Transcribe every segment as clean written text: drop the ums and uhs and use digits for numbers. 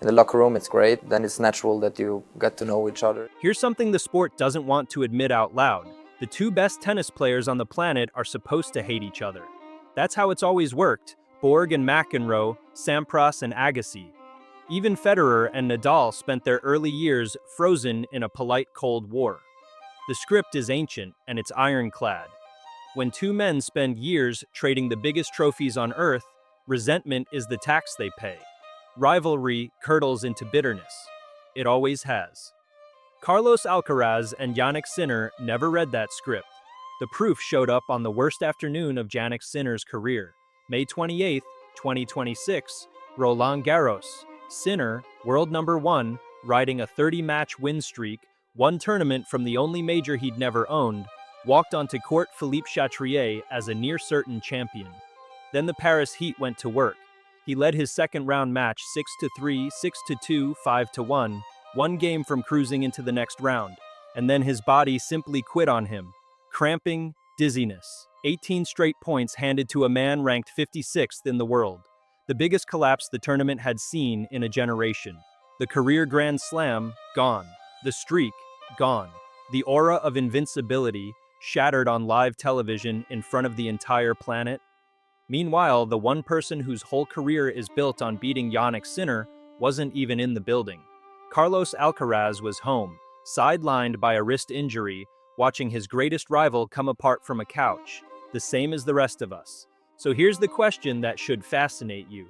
in the locker room, it's great. Then it's natural that you get to know each other. Here's something the sport doesn't want to admit out loud. The two best tennis players on the planet are supposed to hate each other. That's how it's always worked. Borg and McEnroe, Sampras and Agassi. Even Federer and Nadal spent their early years frozen in a polite Cold War. The script is ancient and it's ironclad. When two men spend years trading the biggest trophies on earth, resentment is the tax they pay. Rivalry curdles into bitterness. It always has. Carlos Alcaraz and Jannik Sinner never read that script. The proof showed up on the worst afternoon of Jannik Sinner's career. May 28, 2026, Roland Garros. Sinner, world number 1, riding a 30-match win streak, one tournament from the only major he'd never owned, walked onto court Philippe Chatrier as a near-certain champion. Then the Paris Heat went to work. He led his second-round match 6-3, 6-2, 5-1, one game from cruising into the next round, and then his body simply quit on him. Cramping, dizziness. 18 straight points handed to a man ranked 56th in the world. The biggest collapse the tournament had seen in a generation. The career Grand Slam, gone. The streak, gone. The aura of invincibility, shattered on live television in front of the entire planet. Meanwhile, the one person whose whole career is built on beating Jannik Sinner wasn't even in the building. Carlos Alcaraz was home, sidelined by a wrist injury, watching his greatest rival come apart from a couch, the same as the rest of us. So here's the question that should fascinate you.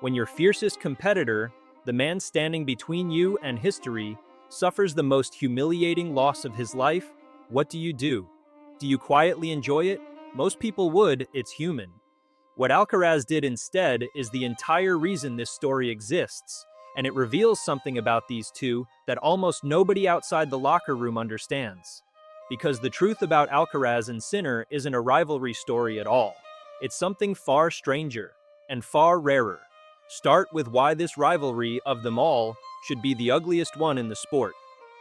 When your fiercest competitor, the man standing between you and history, suffers the most humiliating loss of his life, what do? Do you quietly enjoy it? Most people would, it's human. What Alcaraz did instead is the entire reason this story exists, and it reveals something about these two that almost nobody outside the locker room understands. Because the truth about Alcaraz and Sinner isn't a rivalry story at all. It's something far stranger and far rarer. Start with why this rivalry of them all should be the ugliest one in the sport.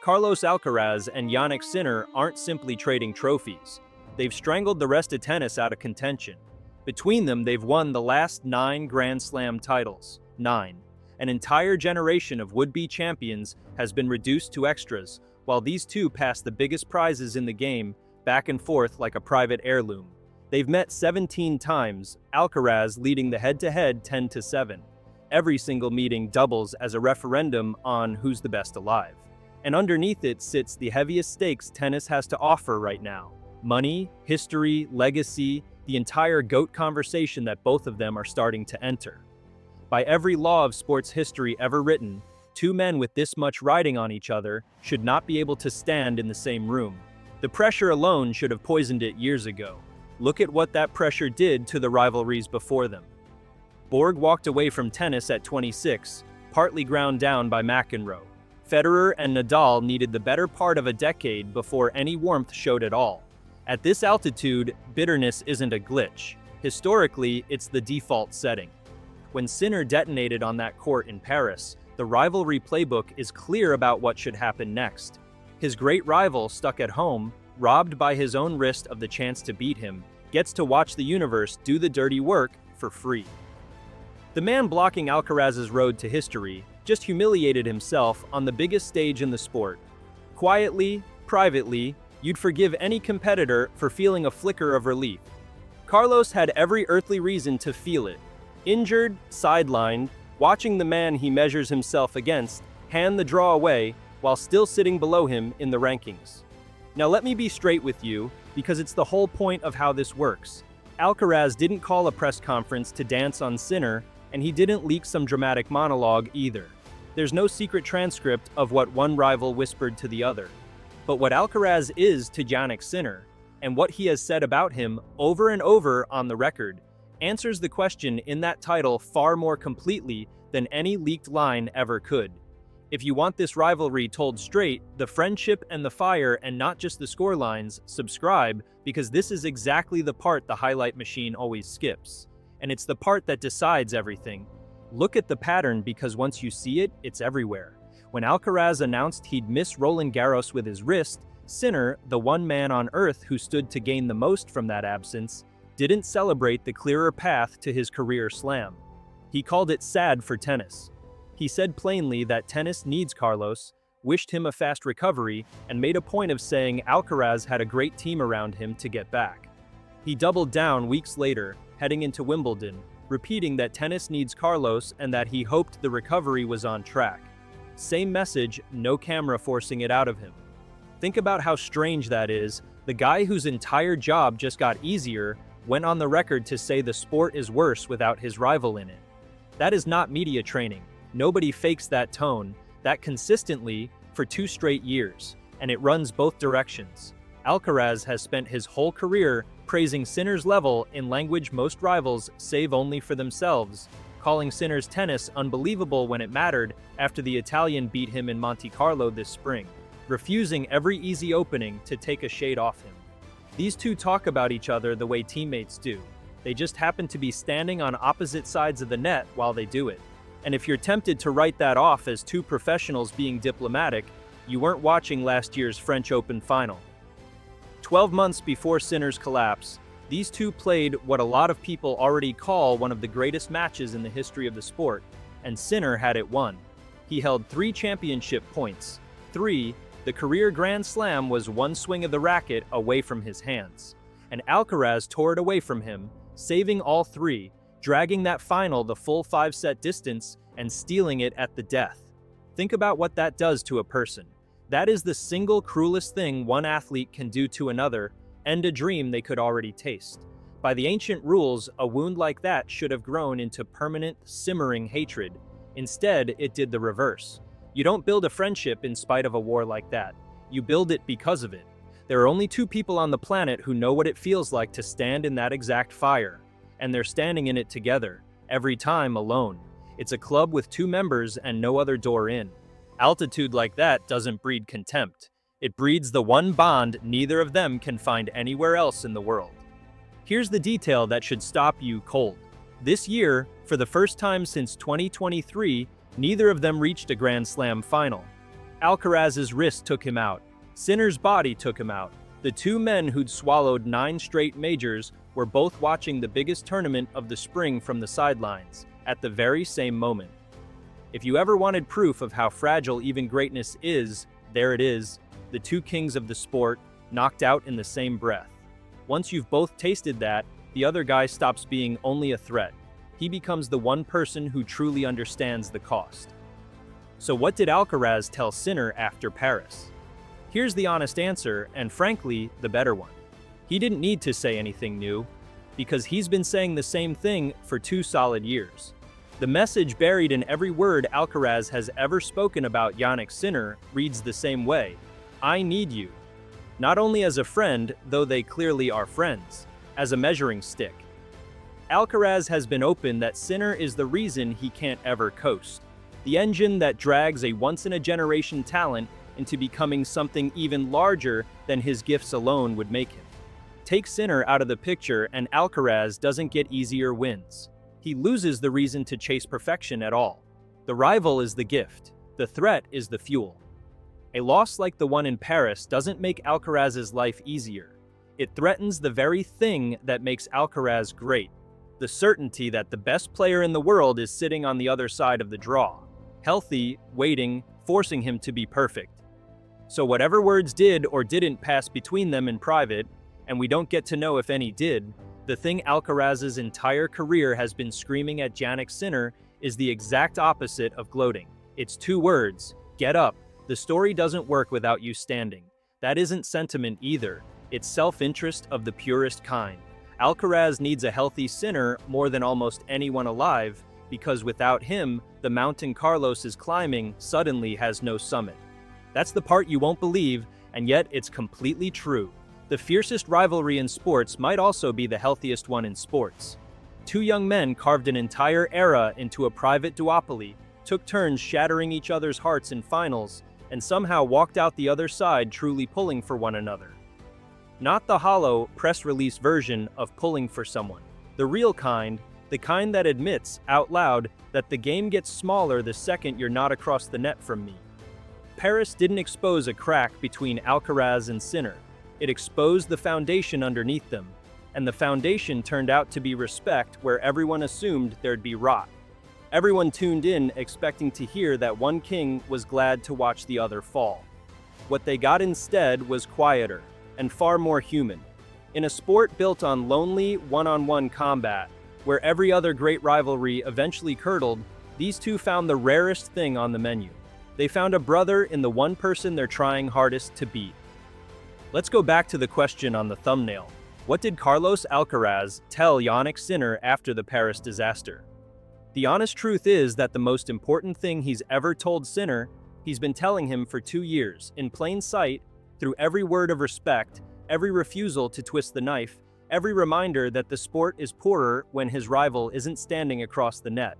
Carlos Alcaraz and Jannik Sinner aren't simply trading trophies. They've strangled the rest of tennis out of contention. Between them, they've won the last 9 Grand Slam titles. 9. An entire generation of would-be champions has been reduced to extras, while these two pass the biggest prizes in the game back and forth like a private heirloom. They've met 17 times, Alcaraz leading the head-to-head 10-7. Every single meeting doubles as a referendum on who's the best alive. And underneath it sits the heaviest stakes tennis has to offer right now. Money, history, legacy, the entire GOAT conversation that both of them are starting to enter. By every law of sports history ever written, two men with this much riding on each other should not be able to stand in the same room. The pressure alone should have poisoned it years ago. Look at what that pressure did to the rivalries before them. Borg walked away from tennis at 26, partly ground down by McEnroe. Federer and Nadal needed the better part of a decade before any warmth showed at all. At this altitude, bitterness isn't a glitch. Historically, it's the default setting. When Sinner detonated on that court in Paris, the rivalry playbook is clear about what should happen next. His great rival, stuck at home, robbed by his own wrist of the chance to beat him, gets to watch the universe do the dirty work for free. The man blocking Alcaraz's road to history just humiliated himself on the biggest stage in the sport. Quietly, privately, you'd forgive any competitor for feeling a flicker of relief. Carlos had every earthly reason to feel it. Injured, sidelined, watching the man he measures himself against hand the draw away while still sitting below him in the rankings. Now let me be straight with you, because it's the whole point of how this works. Alcaraz didn't call a press conference to dance on Sinner, and he didn't leak some dramatic monologue either. There's no secret transcript of what one rival whispered to the other. But what Alcaraz is to Jannik Sinner, and what he has said about him over and over on the record, answers the question in that title far more completely than any leaked line ever could. If you want this rivalry told straight, the friendship and the fire and not just the scorelines, subscribe, because this is exactly the part the highlight machine always skips. And it's the part that decides everything. Look at the pattern, because once you see it, it's everywhere. When Alcaraz announced he'd miss Roland Garros with his wrist, Sinner, the one man on earth who stood to gain the most from that absence, didn't celebrate the clearer path to his career slam. He called it sad for tennis. He said plainly that tennis needs Carlos, wished him a fast recovery, and made a point of saying Alcaraz had a great team around him to get back. He doubled down weeks later, heading into Wimbledon, repeating that tennis needs Carlos and that he hoped the recovery was on track. Same message, no camera forcing it out of him. Think about how strange that is. The guy whose entire job just got easier went on the record to say the sport is worse without his rival in it. That is not media training. Nobody fakes that tone, that consistently, for 2 straight years, and it runs both directions. Alcaraz has spent his whole career praising Sinner's level in language most rivals save only for themselves, calling Sinner's tennis unbelievable when it mattered after the Italian beat him in Monte Carlo this spring, refusing every easy opening to take a shade off him. These two talk about each other the way teammates do. They just happen to be standing on opposite sides of the net while they do it. And if you're tempted to write that off as two professionals being diplomatic, you weren't watching last year's French Open final. 12 months before Sinner's collapse, these two played what a lot of people already call one of the greatest matches in the history of the sport, and Sinner had it won. He held 3 championship points. 3, the career Grand Slam was 1 swing of the racket away from his hands, and Alcaraz tore it away from him, saving all 3, dragging that final the full 5-set distance and stealing it at the death. Think about what that does to a person. That is the single cruelest thing one athlete can do to another, end a dream they could already taste. By the ancient rules, a wound like that should have grown into permanent, simmering hatred. Instead, it did the reverse. You don't build a friendship in spite of a war like that. You build it because of it. There are only 2 people on the planet who know what it feels like to stand in that exact fire. And they're standing in it together, every time alone. It's a club with 2 members and no other door in. Altitude like that doesn't breed contempt. It breeds the one bond neither of them can find anywhere else in the world. Here's the detail that should stop you cold. This year, for the first time since 2023, neither of them reached a Grand Slam final. Alcaraz's wrist took him out. Sinner's body took him out. The 2 men who'd swallowed 9 straight majors were both watching the biggest tournament of the spring from the sidelines, at the very same moment. If you ever wanted proof of how fragile even greatness is, there it is, the 2 kings of the sport, knocked out in the same breath. Once you've both tasted that, the other guy stops being only a threat. He becomes the one person who truly understands the cost. So what did Alcaraz tell Sinner after Paris? Here's the honest answer, and frankly, the better one. He didn't need to say anything new, because he's been saying the same thing for 2 solid years. The message buried in every word Alcaraz has ever spoken about Jannik Sinner reads the same way. I need you. Not only as a friend, though they clearly are friends, as a measuring stick. Alcaraz has been open that Sinner is the reason he can't ever coast. The engine that drags a once-in-a-generation talent into becoming something even larger than his gifts alone would make him. Take Sinner out of the picture and Alcaraz doesn't get easier wins. He loses the reason to chase perfection at all. The rival is the gift. The threat is the fuel. A loss like the one in Paris doesn't make Alcaraz's life easier. It threatens the very thing that makes Alcaraz great. The certainty that the best player in the world is sitting on the other side of the draw. Healthy, waiting, forcing him to be perfect. So whatever words did or didn't pass between them in private, and we don't get to know if any did, the thing Alcaraz's entire career has been screaming at Jannik Sinner is the exact opposite of gloating. It's 2 words, get up. The story doesn't work without you standing. That isn't sentiment either. It's self-interest of the purest kind. Alcaraz needs a healthy Sinner more than almost anyone alive, because without him, the mountain Carlos is climbing suddenly has no summit. That's the part you won't believe, and yet it's completely true. The fiercest rivalry in sports might also be the healthiest one in sports. 2 young men carved an entire era into a private duopoly, took turns shattering each other's hearts in finals, and somehow walked out the other side truly pulling for one another. Not the hollow, press release version of pulling for someone. The real kind, the kind that admits, out loud, that the game gets smaller the second you're not across the net from me. Paris didn't expose a crack between Alcaraz and Sinner. It exposed the foundation underneath them, and the foundation turned out to be respect where everyone assumed there'd be rot. Everyone tuned in expecting to hear that one king was glad to watch the other fall. What they got instead was quieter and far more human. In a sport built on lonely, one-on-one combat, where every other great rivalry eventually curdled, these two found the rarest thing on the menu. They found a brother in the one person they're trying hardest to beat. Let's go back to the question on the thumbnail. What did Carlos Alcaraz tell Jannik Sinner after the Paris disaster? The honest truth is that the most important thing he's ever told Sinner, he's been telling him for 2 years, in plain sight, through every word of respect, every refusal to twist the knife, every reminder that the sport is poorer when his rival isn't standing across the net.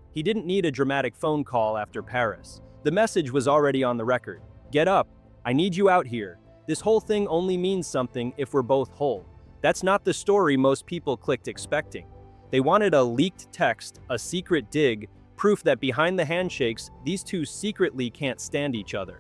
He didn't need a dramatic phone call after Paris. The message was already on the record. Get up. I need you out here. This whole thing only means something if we're both whole. That's not the story most people clicked expecting. They wanted a leaked text, a secret dig, proof that behind the handshakes, these two secretly can't stand each other.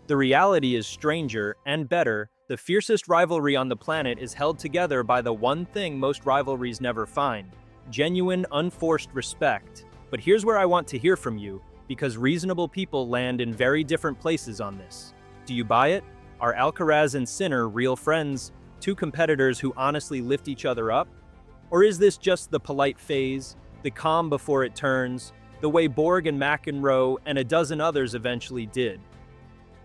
The reality is stranger and better. The fiercest rivalry on the planet is held together by the one thing most rivalries never find: genuine, unforced respect. But here's where I want to hear from you, because reasonable people land in very different places on this. Do you buy it? Are Alcaraz and Sinner real friends, two competitors who honestly lift each other up? Or is this just the polite phase, the calm before it turns, the way Borg and McEnroe and a dozen others eventually did?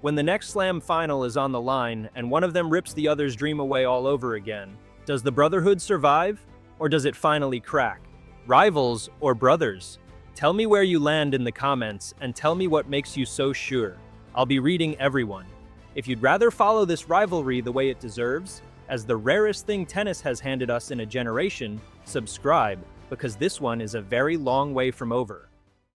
When the next slam final is on the line and one of them rips the other's dream away all over again, does the brotherhood survive, or does it finally crack? Rivals or brothers? Tell me where you land in the comments and tell me what makes you so sure. I'll be reading everyone. If you'd rather follow this rivalry the way it deserves, as the rarest thing tennis has handed us in a generation, subscribe, because this one is a very long way from over.